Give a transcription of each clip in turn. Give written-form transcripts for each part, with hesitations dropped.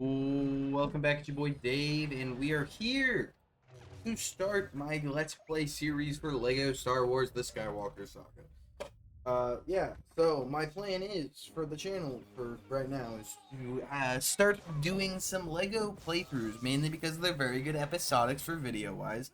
Welcome back, it's your boy Dave, and we are here to start my Let's Play series for LEGO Star Wars The Skywalker Saga. Yeah, so my plan is, for the channel, for right now, is to start doing some LEGO playthroughs, mainly because they're very good episodics for video-wise,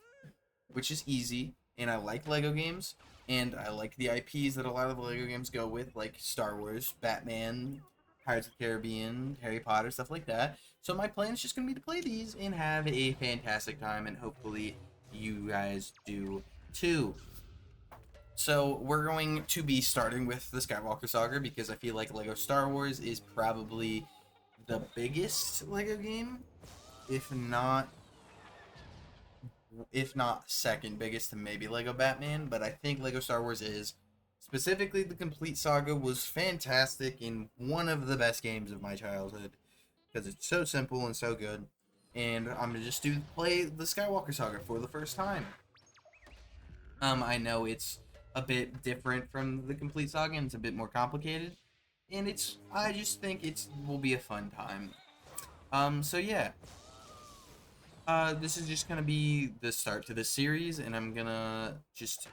which is easy, and I like LEGO games, and I like the IPs that a lot of the LEGO games go with, like Star Wars, Batman, Pirates of the Caribbean, Harry Potter, stuff like that. So my plan is just going to be to play these and have a fantastic time, and hopefully you guys do too. So we're going to be starting with the Skywalker Saga because I feel like LEGO Star Wars is probably the biggest LEGO game, if not second biggest to maybe Lego Batman, but I think Lego Star Wars is. Specifically, the complete saga was fantastic and one of the best games of my childhood because it's so simple and so good. And I'm gonna just play the Skywalker Saga for the first time. I know it's a bit different from the complete saga and it's a bit more complicated, and I just think it will be a fun time. So yeah. This is just gonna be the start to the series, and I'm gonna just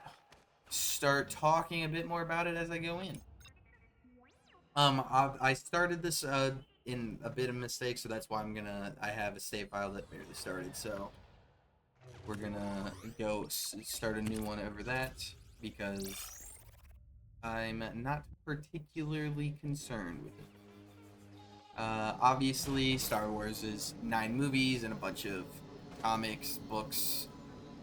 start talking a bit more about it as I go in. I started this in a bit of mistake, so that's why I have a save file that barely started, so we're gonna go start a new one over that because I'm not particularly concerned with it. Obviously, Star Wars is 9 movies and a bunch of comics, books,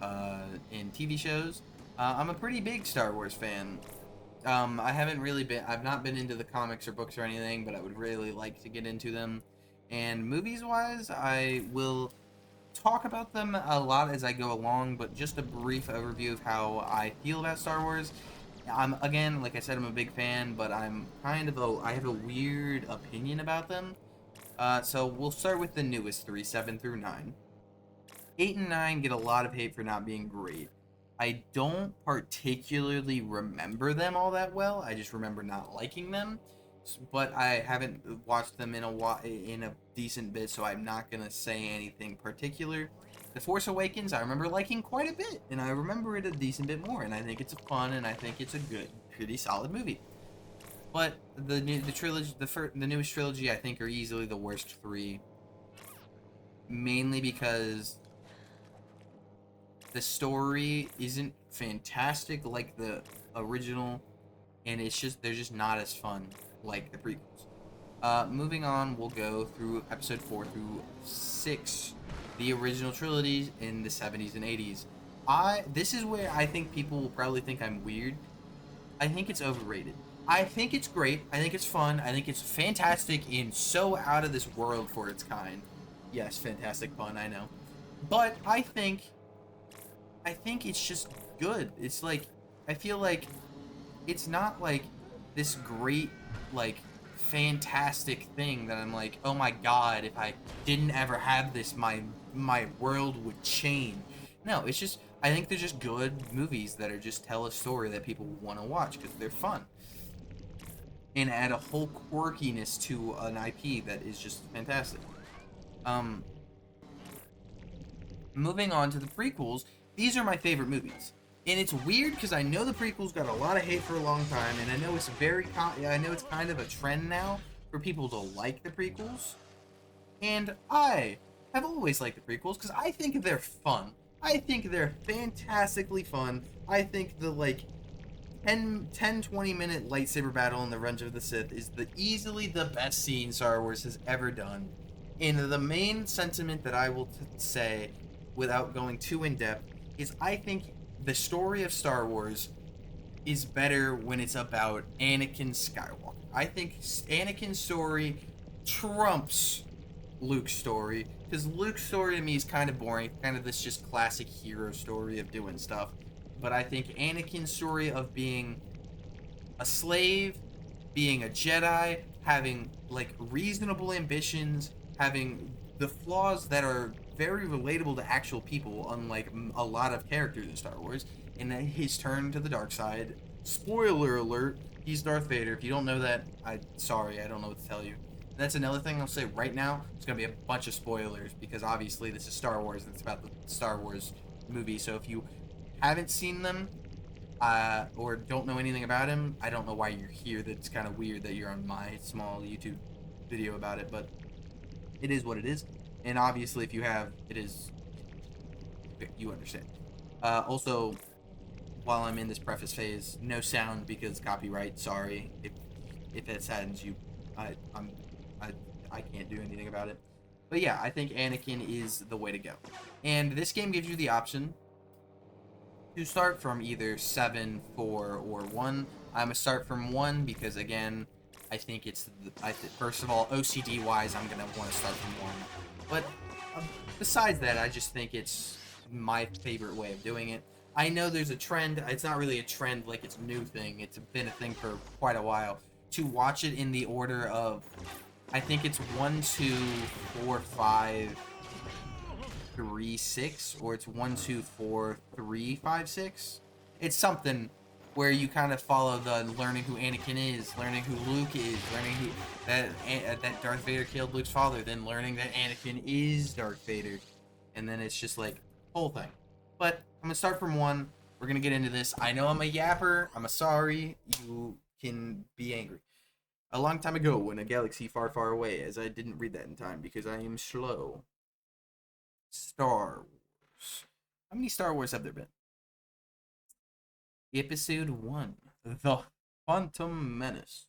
and TV shows. I'm a pretty big Star Wars fan. I've not been into the comics or books or anything, but I would really like to get into them. And movies-wise, I will talk about them a lot as I go along, but just a brief overview of how I feel about Star Wars. Again, like I said, I'm a big fan, but I have a weird opinion about them. So we'll start with the newest 3, 7 through 9. 8 and 9 get a lot of hate for not being great. I don't particularly remember them all that well. I just remember not liking them. But I haven't watched them in a decent bit, so I'm not gonna say anything particular. The Force Awakens, I remember liking quite a bit, and I remember it a decent bit more, and I think it's fun, and I think it's a good, pretty solid movie. But the trilogy, the newest trilogy, I think are easily the worst 3, mainly because the story isn't fantastic like the original, and they're just not as fun like the prequels. Moving on, we'll go through episode 4 through 6, the original trilogy in the 70s and 80s. This is where I think people will probably think I'm weird. I think it's overrated. I think it's great. I think it's fun. I think it's fantastic and so out of this world for its kind. Yes, fantastic pun, I know. But I think it's just good. It's like, I feel like it's not like this great, like, fantastic thing that I'm like, oh my god, if I didn't ever have this, my world would change. No, it's just, I think they're just good movies that are just tell a story that people want to watch because they're fun. And add a whole quirkiness to an IP that is just fantastic. Moving on to the prequels, these are my favorite movies. And it's weird because I know the prequels got a lot of hate for a long time, and I know it's kind of a trend now for people to like the prequels. And I have always liked the prequels because I think they're fun. I think they're fantastically fun. I think the 20 minute lightsaber battle in the Revenge of the Sith is easily the best scene Star Wars has ever done. And the main sentiment that I will say, without going too in depth, is I think the story of Star Wars is better when it's about Anakin Skywalker. I think Anakin's story trumps Luke's story, because Luke's story to me is kind of boring, kind of this just classic hero story of doing stuff. But I think Anakin's story of being a slave, being a Jedi, having like reasonable ambitions, having the flaws that are very relatable to actual people, unlike a lot of characters in Star Wars, and then his turn to the dark side. Spoiler alert, he's Darth Vader. If you don't know that, sorry, I don't know what to tell you. that's another thing I'll say right now. It's gonna be a bunch of spoilers because obviously this is Star Wars and it's about the Star Wars movie. So if you haven't seen them, or don't know anything about him, I don't know why you're here. That's kind of weird that you're on my small YouTube video about it, but it is what it is. And obviously, if you have, it is, you understand. Also, while I'm in this preface phase, no sound because copyright. Sorry if that saddens you. I I'm I can't do anything about it. But yeah, I think Anakin is the way to go. And this game gives you the option to start from either 7, 4, or 1. I'm gonna start from 1 because again, I think it's first of all, OCD wise, I'm gonna want to start from 1. But besides that, I just think it's my favorite way of doing it. I know there's a trend. It's not really a trend like it's a new thing. It's been a thing for quite a while to watch it in the order of, I think it's 1, 2, 4, 5, 3, 6, or it's 1, 2, 4, 3, 5, 6. It's something where you kind of follow the learning who Anakin is, learning who Luke is, learning who that Darth Vader killed Luke's father, then learning that Anakin is Darth Vader, and then it's just like whole thing. But I'm gonna start from 1. We're gonna get into this. I know I'm a yapper. I'm a sorry. You can be angry. A long time ago, in a galaxy far, far away, as I didn't read that in time because I am slow. Star Wars. How many Star Wars have there been? Episode 1. The Phantom Menace.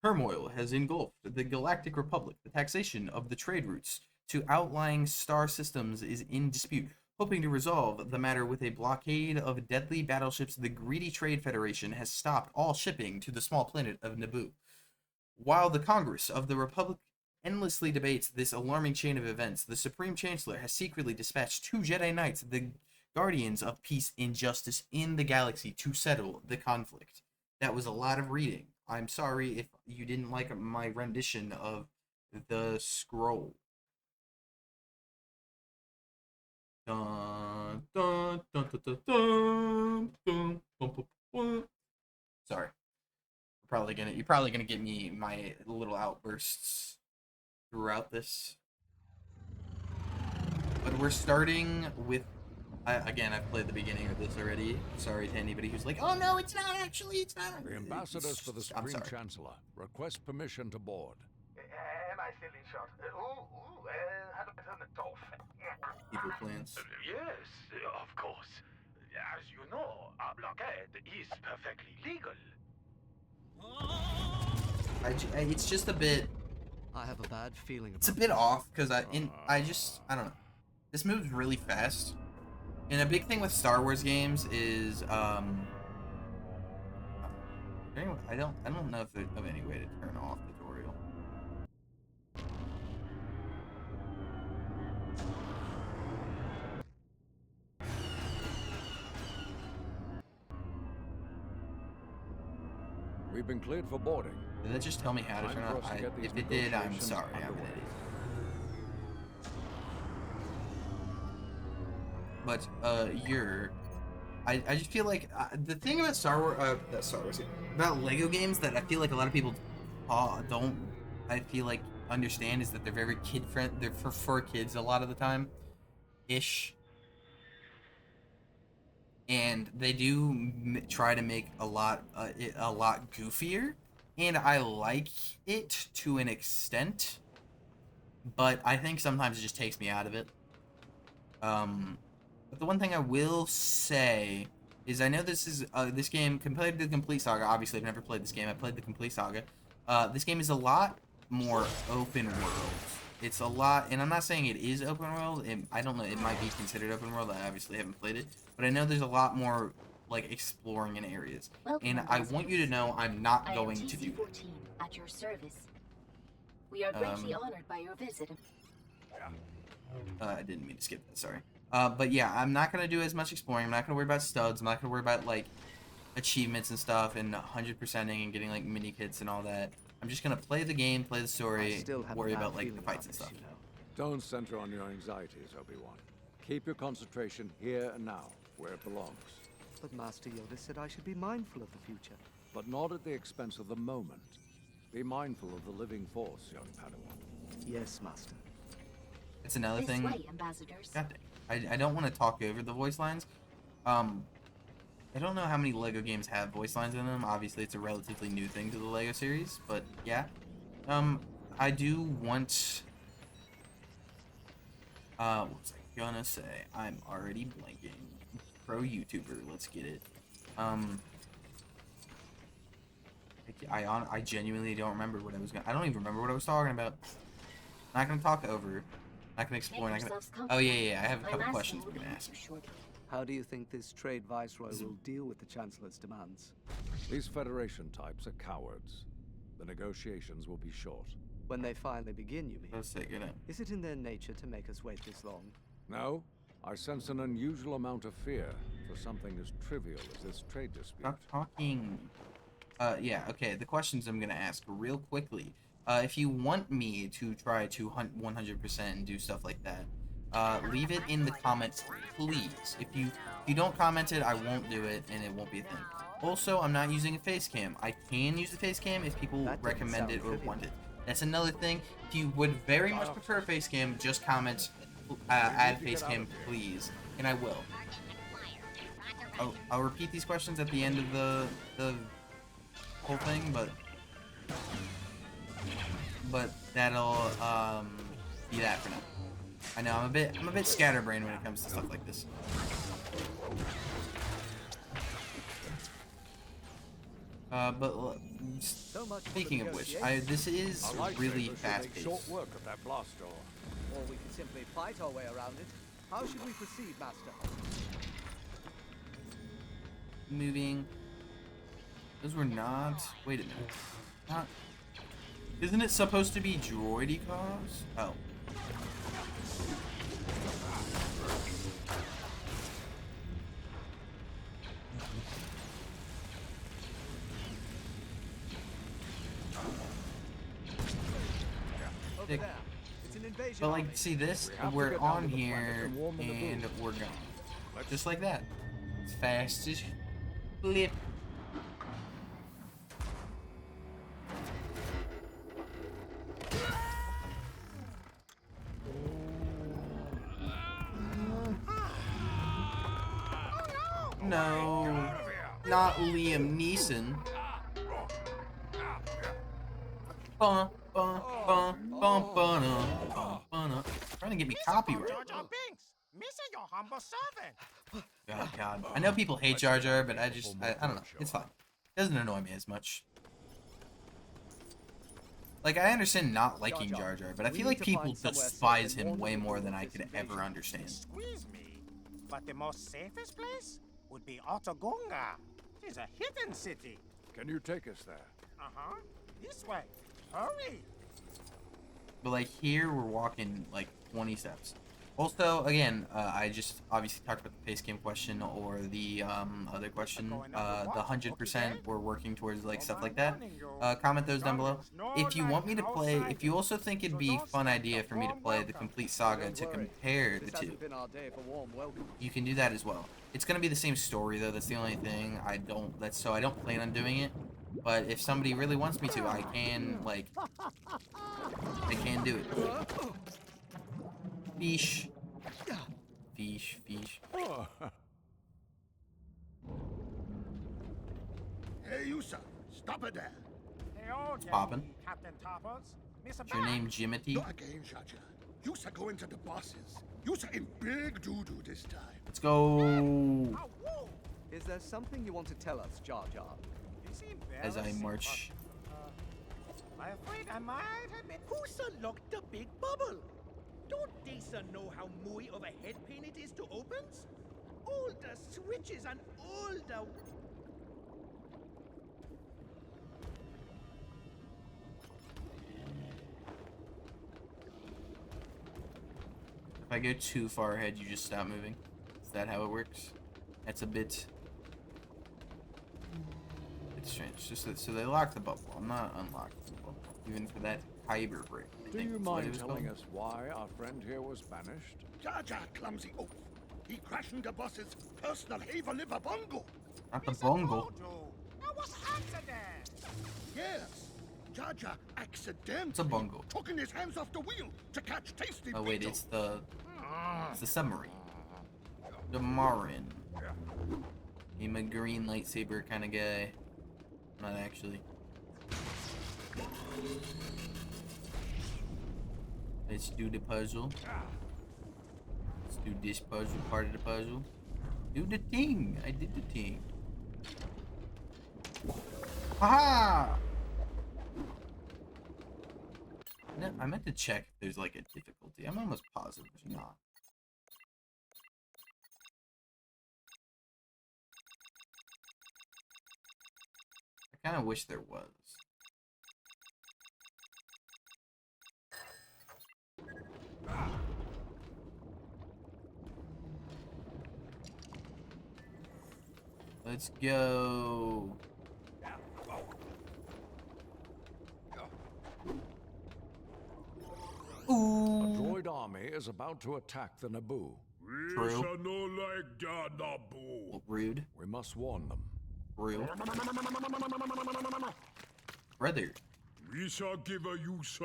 Turmoil has engulfed the Galactic Republic. The taxation of the trade routes to outlying star systems is in dispute. Hoping to resolve the matter with a blockade of deadly battleships, the greedy Trade Federation has stopped all shipping to the small planet of Naboo. While the Congress of the Republic endlessly debates this alarming chain of events, the Supreme Chancellor has secretly dispatched 2 Jedi Knights, the guardians of peace and justice in the galaxy, to settle the conflict. That was a lot of reading. I'm sorry if you didn't like my rendition of the scroll. Dun, dun, dun, dun, dun, dun, dun, dun, dun. Sorry. You're probably gonna get me my little outbursts throughout this. But we're starting with, again, I've played the beginning of this already. Sorry to anybody who's like, oh no, it's not actually, it's not. The ambassadors for the Supreme Chancellor request permission to board. Am I still in shot? How do I turn it off? Evil plans. Yes, of course. As you know, our blockade is perfectly legal. It's just a bit. I have a bad feeling. It's a bit off because I don't know. This moves really fast, and a big thing with Star Wars games is I don't know if there's any way to turn off the tutorial. We've been cleared for boarding. Did that just tell me how to turn off? If it did, I'm sorry. I'm an idiot. But I just feel like the thing about about Lego games that I feel like a lot of people don't, I feel like, understand is that they're very kid friendly. They're for kids a lot of the time, ish. And they do try to make a lot goofier, and I like it to an extent, but I think sometimes it just takes me out of it. But the one thing I will say is I know this is this game compared to the Complete Saga. Obviously, I've never played this game. I played the Complete Saga. This game is a lot more open world. It's a lot, and I'm not saying it is open world. I don't know. It might be considered open world. I obviously haven't played it, but I know there's a lot more like exploring in areas. And I want you to know I'm not going to do that. At your service. We are greatly honored by your visit. I didn't mean to skip that. Sorry. But yeah, I'm not gonna do as much exploring. I'm not gonna worry about studs. I'm not gonna worry about like achievements and stuff and 100%ing and getting like mini kits and all that. I'm just gonna play the game, play the story, worry about like the fights and stuff. Don't center on your anxieties, Obi-Wan. Keep your concentration here and now, where it belongs. But Master Yoda said I should be mindful of the future. But not at the expense of the moment. Be mindful of the living force, young Padawan. Yes, Master. It's another This thing. way, ambassadors. God dang. I don't want to talk over the voice lines. I don't know how many LEGO games have voice lines in them. Obviously, it's a relatively new thing to the LEGO series, but yeah. I do want... what was I gonna say? I'm already blanking. Pro YouTuber, let's get it. I genuinely don't remember what I was gonna... I don't even remember what I was talking about. Not gonna talk over. Not gonna explore. Not gonna... Oh, yeah. I have a couple questions we're gonna ask. How do you think this trade viceroy will deal with the Chancellor's demands? These Federation types are cowards. The negotiations will be short. When they finally begin, you mean? Let's take it in. Is it in their nature to make us wait this long? No, I sense an unusual amount of fear for something as trivial as this trade dispute. Stop talking. Yeah, okay. The questions I'm gonna ask real quickly. If you want me to try to hunt 100% and do stuff like that, leave it in the comments, please. If you don't comment it, I won't do it, and it won't be a thing. Also, I'm not using a face cam. I can use the face cam if people recommend it or want it. That's another thing. If you would very much prefer a face cam, just comment, add face cam, please, and I will. I'll repeat these questions at the end of the whole thing, but that'll be that for now. I know I'm a bit scatterbrained when it comes to stuff like this. But speaking of which, this is really fast-paced. Short work of that blast door. Or we can simply fight our way around it. How should we proceed, Master? Moving. Those were not. Wait a minute. Not. Isn't it supposed to be droidy cars? Oh. Over there. It's an invasion. But like, see this? We're on here and we're gone. Just like that. As fast as flip. No, not Liam Neeson. Trying to get me copyright. Your humble servant. God. I know people hate Jar Jar, but I don't know. It's fine. It doesn't annoy me as much. Like, I understand not liking Jar Jar, but I feel like people despise him way more than I could ever understand. Squeeze me. But the most safest place would be Otogunga. It's a hidden city. Can you take us there? Uh-huh. This way. Hurry. But like here, we're walking like 20 steps. Also, again, I just obviously talked about the face cam question or the other question, the 100% we're working towards, like stuff like that. Comment those down below. If you want me to play, if you also think it'd be a fun idea for me to play the complete saga to compare the two, you can do that as well. It's gonna be the same story though. That's the only thing. I don't plan on doing it. But if somebody really wants me to, I can do it. Fish. Oh. Hey, you sir, stop it there. Poppin'. Captain Topples. Miss Is your name Jimothy? Not again, Shaja. You sir go into the bosses. You sir in big doo-doo this time. Let's go. Is there something you want to tell us, Jar Jar? As I march. I'm afraid I might have been. Who sir locked the big bubble? Don't they sir know how mooey of a head pain it is to opens? All the switches and all the... If I go too far ahead, you just stop moving. Is that how it works? That's a bit strange. Just that, so they locked the bubble. I'm not unlocking the bubble, even for that hyper break. Do you mind telling us why our friend here was banished? Jar Jar clumsy oaf. He crashed the boss's personal haven liver bongo. Not the bongo. That was accident. Yes. Jar Jar accidentally It's a bungle. taking his hands off the wheel to catch tasty Oh wait, beetle. it's the submarine. The Marin. I'm a green lightsaber kind of guy. Not actually. Let's do the puzzle. Let's do this puzzle, part of the puzzle. Do the thing. I did the thing. Aha! No, I meant to check if there's like a difficulty. I'm almost positive there's not. I kind of wish there was. Let's go. A Ooh. droid army is about to attack the Naboo. True. no like that, Naboo. Well, rude. We must warn them. Real. Brother. We shall give a use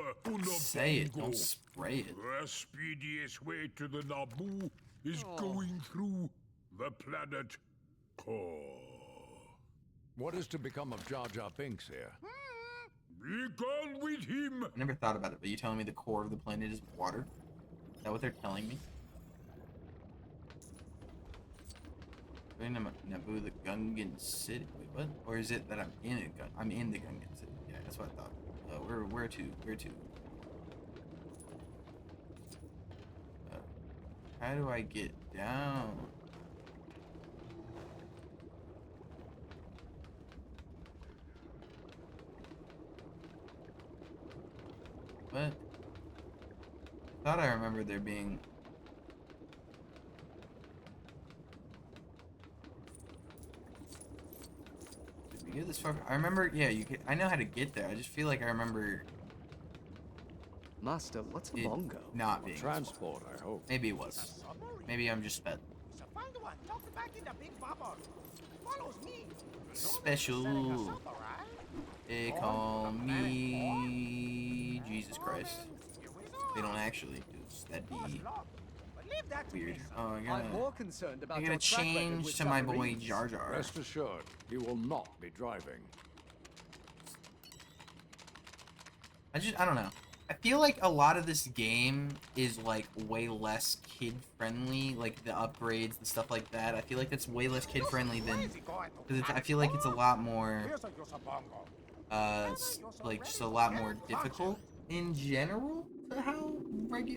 Say it. Don't spray it. The speediest way to the Naboo is going through the planet core. What is to become of Jar Jar Binks here? Be gone with him. I never thought about it, but you telling me the core of the planet is water? Is that what they're telling me? Naboo, the Gungan City. Wait, what? Or is it that I'm in a gun? I'm in the Gungan City. Yeah, that's what I thought. Where to? Where to? How do I get down? What? I thought I remembered there being. Did we get this far? I remember. Yeah, you could. I know how to get there. I just feel like I remember Master, what's a it bongo? not being. Transport, I hope. Maybe it was. Maybe I'm just sped. So find one, tuck it back in the big bubble. Follows me. Special. They call me Jesus Christ. They don't actually, 'cause that'd be weird. Oh, I I'm more gotta concerned about your gotta track record change with to my boy submarines. Jar Jar. Rest assured, he will not be driving. I don't know. I feel like a lot of this game is like way less kid friendly, like the upgrades, the stuff like that. I feel like it's way less kid friendly than, because I feel like it's a lot more, like just a lot more difficult in general to how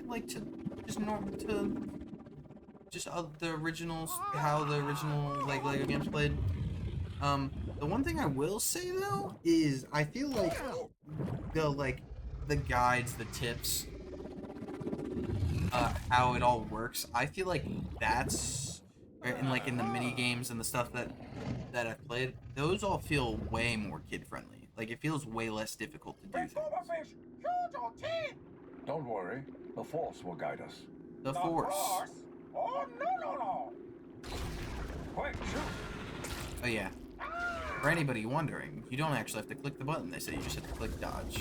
like to just normal to just the originals, how the original like Lego games played. The one thing I will say though is I feel like the guides, the tips, how it all works. I feel like that's, and like in the mini games and the stuff that I've played, those all feel way more kid friendly. Like it feels way less difficult to do things. Don't worry, the Force will guide us. The Force. Oh, no. Quick, shoot! Oh yeah. For anybody wondering, you don't actually have to click the button. They say you just have to click dodge.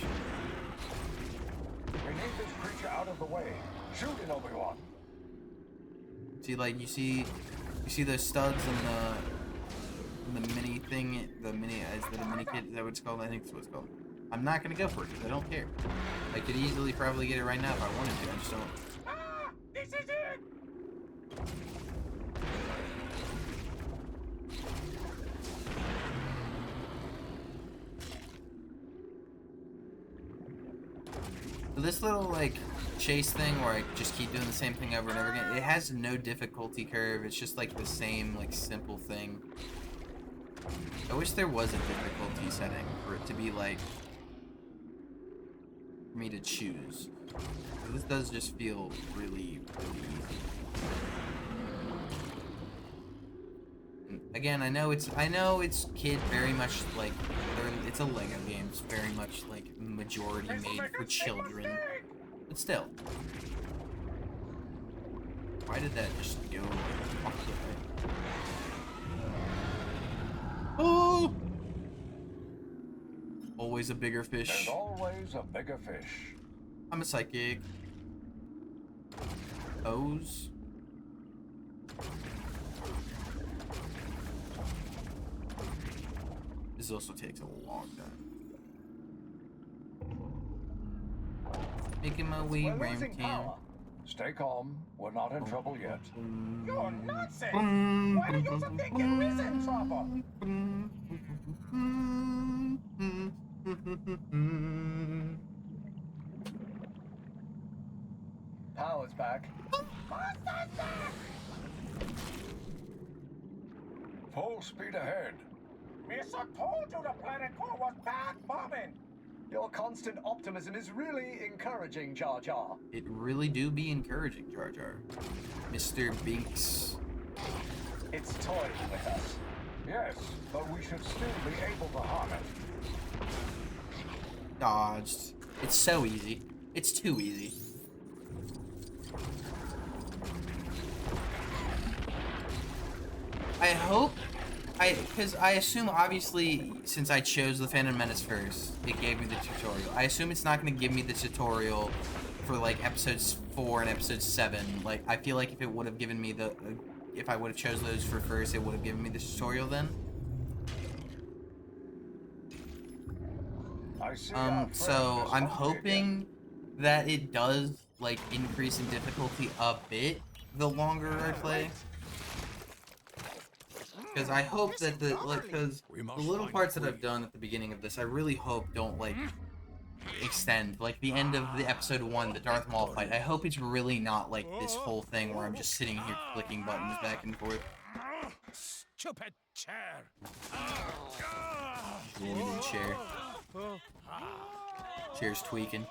We need this creature out of the way. Shoot it, Obi-Wan. See, like you see those studs and the mini thing, the mini kit. Is that what it's called? I think that's what it's called. I'm not gonna go for it because I don't care. I could easily probably get it right now if I wanted to. I just don't. Ah, this is it. So this little like chase thing where I just keep doing the same thing over and over again, it has no difficulty curve. It's just like the same like simple thing. I wish there was a difficulty setting for it to be like for me to choose. This does just feel really, really easy. And again, I know it's kid very much like it's a Lego game. It's very much like majority made for children, but still. Why did that just go off the way? Oh! always a bigger There's fish. always a bigger fish. I'm a psychic. O's. This also takes a long time. Making my way We're around losing town. power. Stay calm. We're not in trouble yet. You're nonsense! Why do you think we're in trouble? Power's back. Full speed ahead. Missa told you the planet core was back bombing! Your constant optimism is really encouraging, Jar Jar. It really do be encouraging, Jar Jar. Mr. Binks. It's toying with us. Yes, but we should still be able to harm it. Dodged. It's so easy. It's too easy. I hope, because I assume obviously since I chose the Phantom Menace first, it gave me the tutorial. I assume it's not going to give me the tutorial for like episodes 4 and episode 7. Like I feel like if it would have given me the, if I would have chose those for first, it would have given me the tutorial then. I see our friend So is I'm hungry hoping that it does like increase in difficulty a bit the longer I play. Because I hope that the because the little parts that I've done at the beginning of this, I really hope don't like extend. Like the end of the episode 1, the Darth Maul fight. I hope it's really not like this whole thing where I'm just sitting here clicking buttons back and forth. Stupid chair. Limited chair. Chair's tweaking.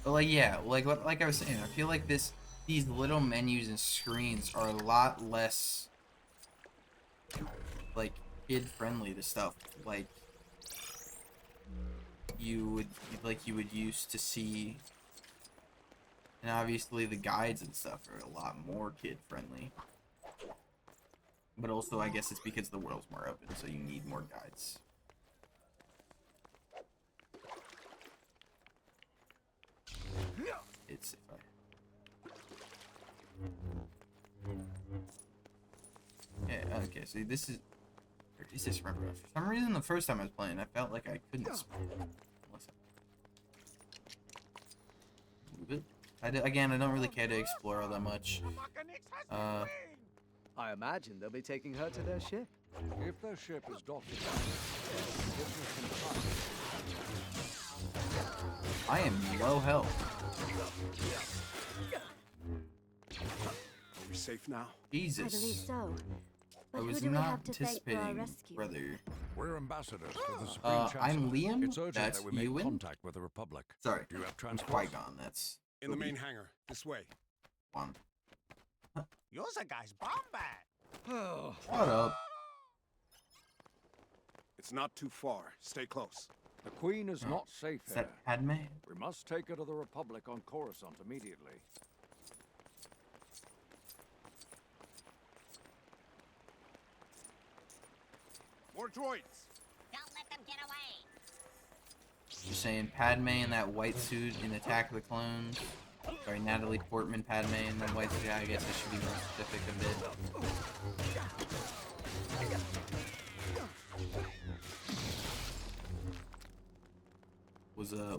But like yeah, like I was saying, I feel like these little menus and screens are a lot less like kid friendly to stuff like you would used to see. And obviously the guides and stuff are a lot more kid friendly. But also I guess it's because the world's more open, so you need more guides. It's if I... Yeah, okay, so this is... Or is this rubber? For some reason the first time I was playing, I felt like I couldn't... Move it. Again, I don't really care to explore all that much. I imagine they'll be taking her to their ship. If their ship is docked, business can come. I am low health. Are we safe now? Jesus. I believe so. I But was who do we not have to thank for our anticipating, rescue? brother. We're ambassadors for the Supreme Chancellor. I'm Liam. It's urgent That's that we make Ewan. contact with the Republic. Sorry. Do you have transport? Qui-Gon, that's... In the main hangar. This way. One. You're the guy's bomb bat! Shut up. It's not too far. Stay close. The Queen is not safe Is here. that Padme? We must take her to the Republic on Coruscant immediately. More droids. Don't let them get away. You're saying Padme in that white suit in Attack of the Clones? Sorry, Natalie Portman Padme in that white suit. Yeah, I guess I should be more specific a bit.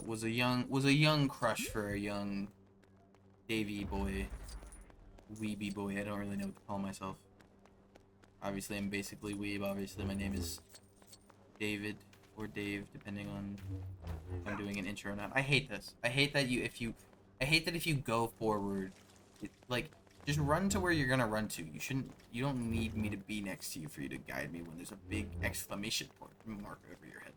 Was a young crush for a young Davy boy, weeby boy. I don't really know what to call myself. Obviously, I'm basically weeb. Obviously, my name is David or Dave, depending on if I'm doing an intro or not. I hate this. I hate that if you go forward, like just run to where you're gonna run to. You don't need me to be next to you for you to guide me when there's a big exclamation mark over your head.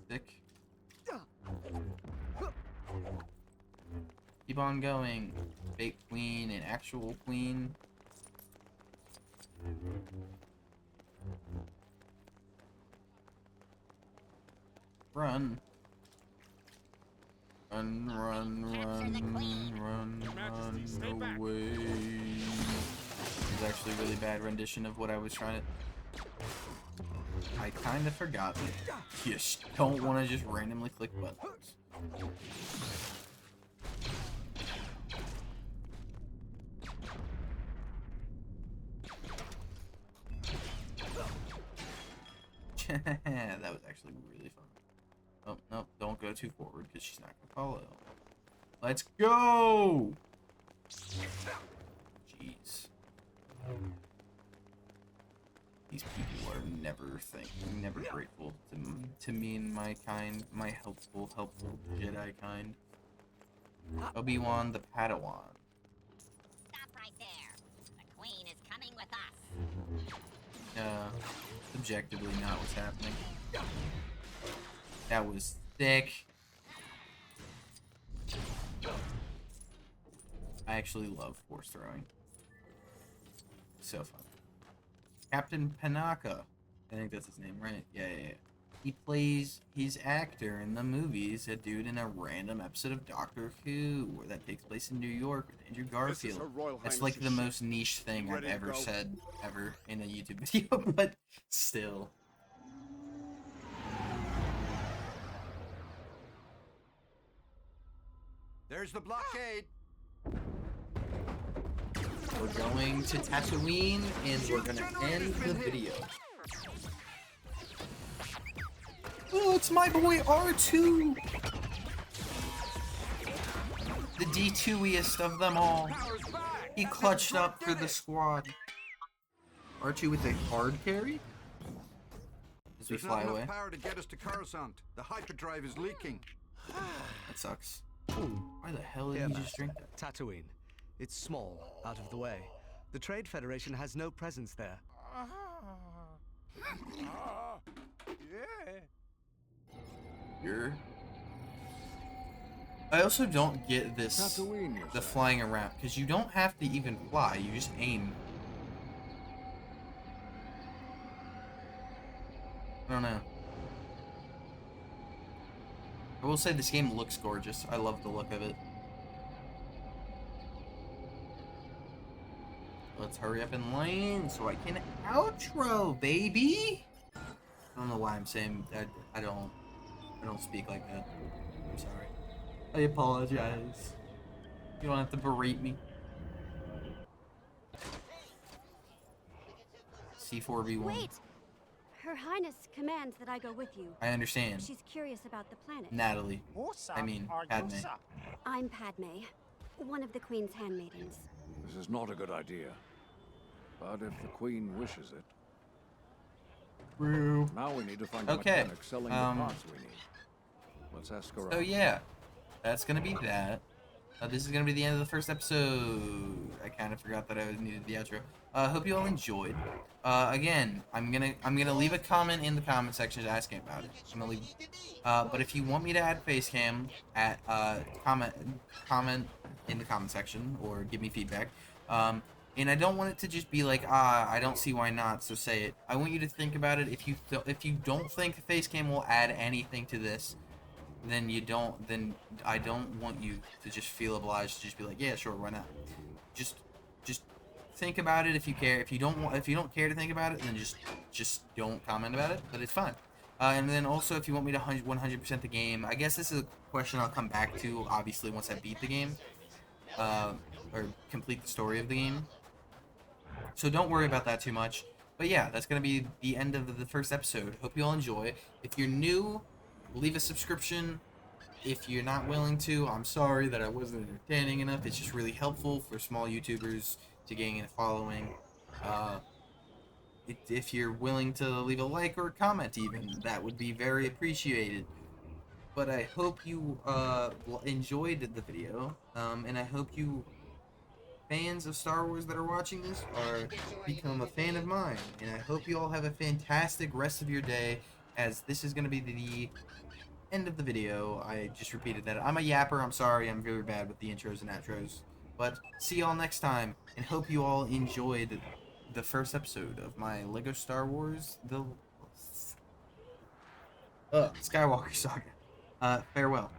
Sick. Keep on going. Fake queen and actual queen. run. Run, run, away. It was actually a really bad rendition of what I was trying to... I kind of forgot that you just don't want to just randomly click buttons. That was actually really fun. Oh, no, don't go too forward because she's not going to follow. Let's go! Jeez. These people are never grateful to me and my kind, my helpful Jedi kind. Obi-Wan the Padawan. Stop right there. The Queen is coming with us. Objectively not what's happening. That was thick. I actually love force throwing. So fun. Captain Panaka. I think that's his name, right? Yeah. He plays his actor in the movies, a dude in a random episode of Doctor Who that takes place in New York with Andrew Garfield. That's like the most niche thing I've ever said in a YouTube video, but still. There's the blockade. We're going to Tatooine, and we're gonna end the video. Oh, it's my boy R2! The D2iest of them all. He clutched up for the squad. R2 with a hard carry? As we fly away. Power to get us to Coruscant. The hyperdrive is leaking. That sucks. Why the hell did you just drink that? Tatooine. It's small, out of the way. The Trade Federation has no presence there. I also don't get this, the flying around, because you don't have to even fly, you just aim. I don't know. I will say this game looks gorgeous. I love the look of it. Let's hurry up in lane so I can outro, baby. I don't know why I'm saying that. I don't speak like that. I'm sorry. I apologize. You don't have to berate me. C4B1. Wait! Her Highness commands that I go with you. I understand. She's curious about the planet. Natalie. I mean, Padme. I'm Padme, one of the Queen's handmaidens. This is not a good idea. But if the Queen wishes it. True. Now we need to find a mechanic selling the parts we need. Let's ask around. So yeah, that's gonna be that. This is gonna be the end of the first episode. I kind of forgot that I needed the outro. Hope you all enjoyed. Again, I'm gonna leave a comment in the comment section asking about it. I'm gonna leave. But if you want me to add face cam, comment in the comment section or give me feedback. And I don't want it to just be like, I don't see why not, so say it. I want you to think about it. If you don't think face cam will add anything to this, then I don't want you to just feel obliged to just be like, yeah, sure, why not? Just think about it if you care. If you don't care to think about it, then just don't comment about it. But it's fine. And then also, if you want me to 100% the game, I guess this is a question I'll come back to, obviously, once I beat the game. Or complete the story of the game. So don't worry about that too much. But yeah, that's going to be the end of the first episode. Hope you all enjoy. If you're new, leave a subscription. If you're not willing to, I'm sorry that I wasn't entertaining enough. It's just really helpful for small YouTubers to gain a following. If you're willing to leave a like or a comment even, that would be very appreciated. But I hope you enjoyed the video, and I hope you fans of Star Wars that are watching this become a fan of mine. And I hope you all have a fantastic rest of your day, as this is going to be the end of the video. I just repeated that. I'm a yapper. I'm sorry. I'm very bad with the intros and outros. But see y'all next time, and hope you all enjoyed the first episode of my LEGO Star Wars Skywalker Saga. Farewell.